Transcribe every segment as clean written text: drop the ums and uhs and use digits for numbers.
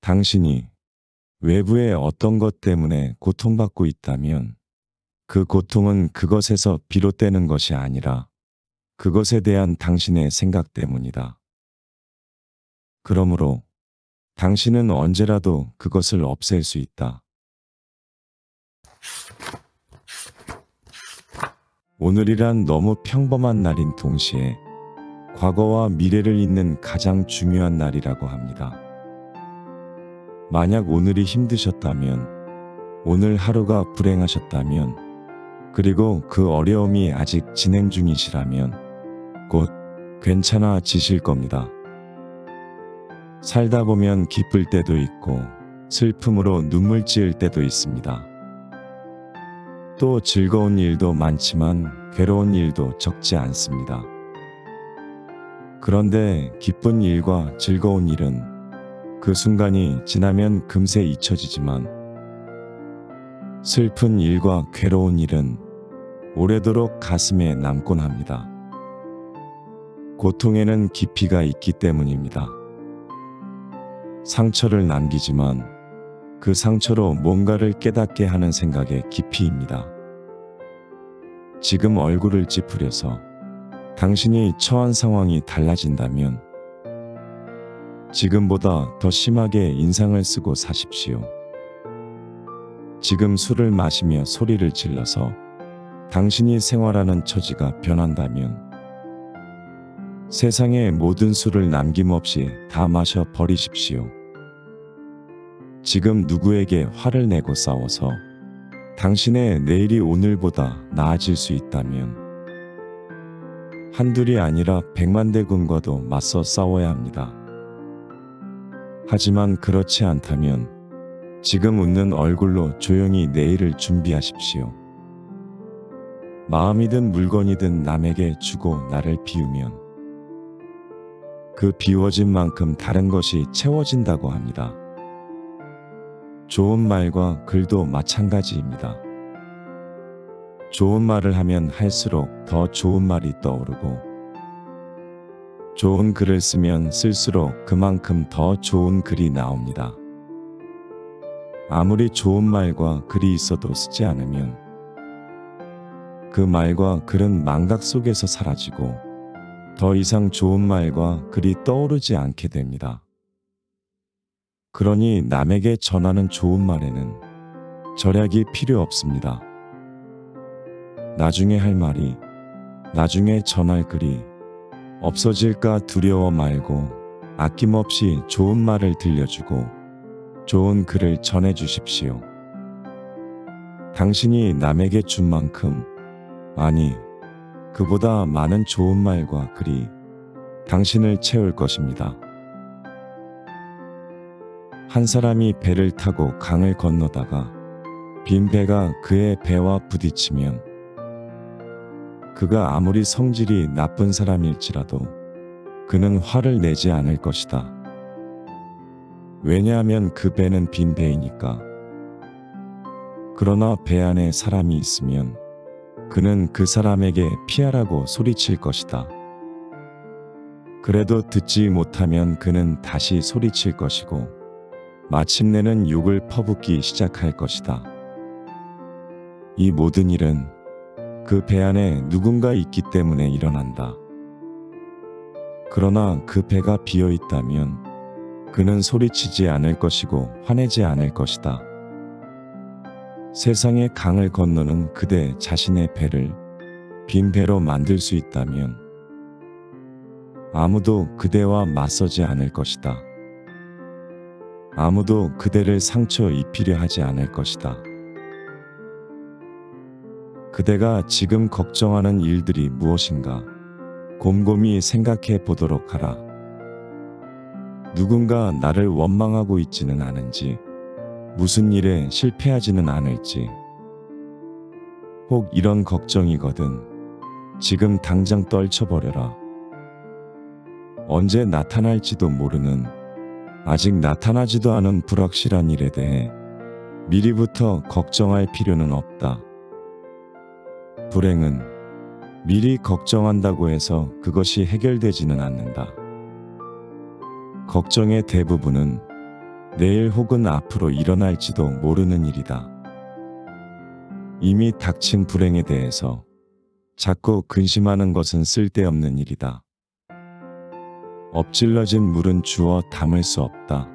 당신이 외부의 어떤 것 때문에 고통받고 있다면 그 고통은 그것에서 비롯되는 것이 아니라 그것에 대한 당신의 생각 때문이다. 그러므로 당신은 언제라도 그것을 없앨 수 있다. 오늘이란 너무 평범한 날인 동시에 과거와 미래를 잇는 가장 중요한 날이라고 합니다. 만약 오늘이 힘드셨다면, 오늘 하루가 불행하셨다면, 그리고 그 어려움이 아직 진행 중이시라면 곧 괜찮아지실 겁니다. 살다 보면 기쁠 때도 있고 슬픔으로 눈물 찌을 때도 있습니다. 또 즐거운 일도 많지만 괴로운 일도 적지 않습니다. 그런데 기쁜 일과 즐거운 일은 그 순간이 지나면 금세 잊혀지지만 슬픈 일과 괴로운 일은 오래도록 가슴에 남곤 합니다. 고통에는 깊이가 있기 때문입니다. 상처를 남기지만 그 상처로 뭔가를 깨닫게 하는 생각의 깊이입니다. 지금 얼굴을 찌푸려서 당신이 처한 상황이 달라진다면 지금보다 더 심하게 인상을 쓰고 사십시오. 지금 술을 마시며 소리를 질러서 당신이 생활하는 처지가 변한다면 세상의 모든 술을 남김없이 다 마셔 버리십시오. 지금 누구에게 화를 내고 싸워서 당신의 내일이 오늘보다 나아질 수 있다면 한둘이 아니라 100만 대군과도 맞서 싸워야 합니다. 하지만 그렇지 않다면 지금 웃는 얼굴로 조용히 내일을 준비하십시오. 마음이든 물건이든 남에게 주고 나를 비우면 그 비워진 만큼 다른 것이 채워진다고 합니다. 좋은 말과 글도 마찬가지입니다. 좋은 말을 하면 할수록 더 좋은 말이 떠오르고 좋은 글을 쓰면 쓸수록 그만큼 더 좋은 글이 나옵니다. 아무리 좋은 말과 글이 있어도 쓰지 않으면 그 말과 글은 망각 속에서 사라지고 더 이상 좋은 말과 글이 떠오르지 않게 됩니다. 그러니 남에게 전하는 좋은 말에는 절약이 필요 없습니다. 나중에 할 말이, 나중에 전할 글이 없어질까 두려워 말고 아낌없이 좋은 말을 들려주고 좋은 글을 전해주십시오. 당신이 남에게 준 만큼, 아니, 그보다 많은 좋은 말과 글이 당신을 채울 것입니다. 한 사람이 배를 타고 강을 건너다가 빈 배가 그의 배와 부딪히면 그가 아무리 성질이 나쁜 사람일지라도 그는 화를 내지 않을 것이다. 왜냐하면 그 배는 빈 배이니까. 그러나 배 안에 사람이 있으면 그는 그 사람에게 피하라고 소리칠 것이다. 그래도 듣지 못하면 그는 다시 소리칠 것이고 마침내는 욕을 퍼붓기 시작할 것이다. 이 모든 일은 그 배 안에 누군가 있기 때문에 일어난다. 그러나 그 배가 비어 있다면 그는 소리치지 않을 것이고 화내지 않을 것이다. 세상의 강을 건너는 그대 자신의 배를 빈 배로 만들 수 있다면 아무도 그대와 맞서지 않을 것이다. 아무도 그대를 상처 입히려 하지 않을 것이다. 그대가 지금 걱정하는 일들이 무엇인가 곰곰이 생각해 보도록 하라. 누군가 나를 원망하고 있지는 않은지, 무슨 일에 실패하지는 않을지, 혹 이런 걱정이거든 지금 당장 떨쳐버려라. 언제 나타날지도 모르는, 아직 나타나지도 않은 불확실한 일에 대해 미리부터 걱정할 필요는 없다. 불행은 미리 걱정한다고 해서 그것이 해결되지는 않는다. 걱정의 대부분은 내일 혹은 앞으로 일어날지도 모르는 일이다. 이미 닥친 불행에 대해서 자꾸 근심하는 것은 쓸데없는 일이다. 엎질러진 물은 주워 담을 수 없다.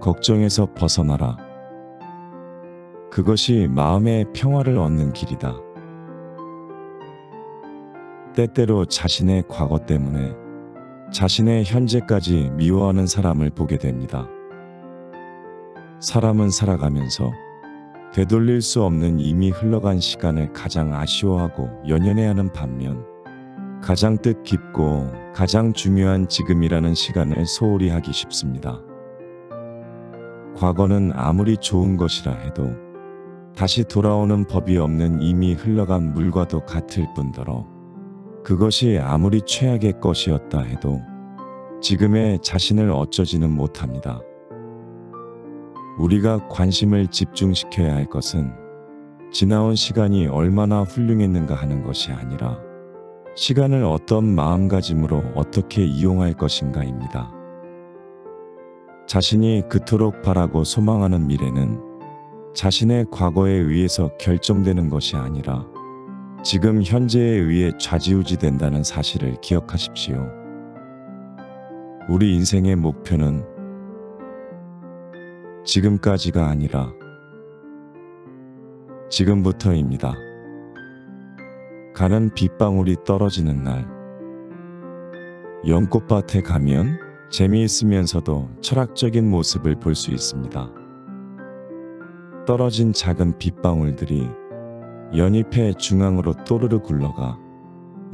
걱정에서 벗어나라. 그것이 마음의 평화를 얻는 길이다. 때때로 자신의 과거 때문에 자신의 현재까지 미워하는 사람을 보게 됩니다. 사람은 살아가면서 되돌릴 수 없는 이미 흘러간 시간을 가장 아쉬워하고 연연해하는 반면 가장 뜻깊고 가장 중요한 지금이라는 시간을 소홀히 하기 쉽습니다. 과거는 아무리 좋은 것이라 해도 다시 돌아오는 법이 없는 이미 흘러간 물과도 같을 뿐더러 그것이 아무리 최악의 것이었다 해도 지금의 자신을 어쩌지는 못합니다. 우리가 관심을 집중시켜야 할 것은 지나온 시간이 얼마나 훌륭했는가 하는 것이 아니라 시간을 어떤 마음가짐으로 어떻게 이용할 것인가입니다. 자신이 그토록 바라고 소망하는 미래는 자신의 과거에 의해서 결정되는 것이 아니라 지금 현재에 의해 좌지우지된다는 사실을 기억하십시오. 우리 인생의 목표는 지금까지가 아니라 지금부터입니다. 가는 빗방울이 떨어지는 날, 연꽃밭에 가면 재미있으면서도 철학적인 모습을 볼 수 있습니다. 떨어진 작은 빗방울들이 연잎의 중앙으로 또르르 굴러가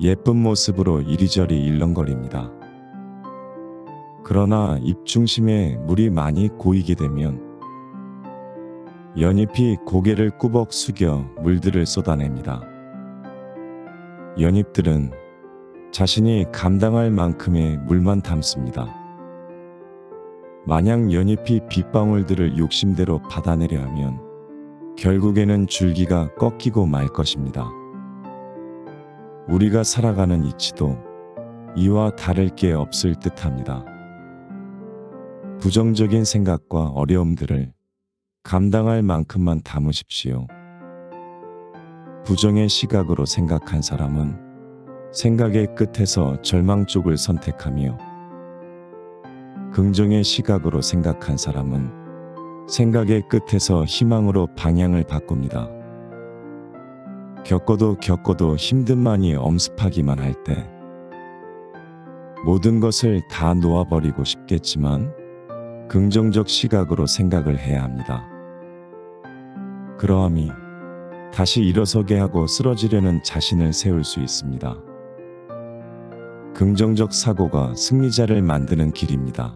예쁜 모습으로 이리저리 일렁거립니다. 그러나 잎 중심에 물이 많이 고이게 되면 연잎이 고개를 꾸벅 숙여 물들을 쏟아냅니다. 연잎들은 자신이 감당할 만큼의 물만 담습니다. 만약 연잎이 빗방울들을 욕심대로 받아내려 하면 결국에는 줄기가 꺾이고 말 것입니다. 우리가 살아가는 이치도 이와 다를 게 없을 듯합니다. 부정적인 생각과 어려움들을 감당할 만큼만 담으십시오. 부정의 시각으로 생각한 사람은 생각의 끝에서 절망 쪽을 선택하며 긍정의 시각으로 생각한 사람은 생각의 끝에서 희망으로 방향을 바꿉니다. 겪어도 힘듦만이 엄습하기만 할 때 모든 것을 다 놓아버리고 싶겠지만 긍정적 시각으로 생각을 해야 합니다. 그러함이 다시 일어서게 하고 쓰러지려는 자신을 세울 수 있습니다. 긍정적 사고가 승리자를 만드는 길입니다.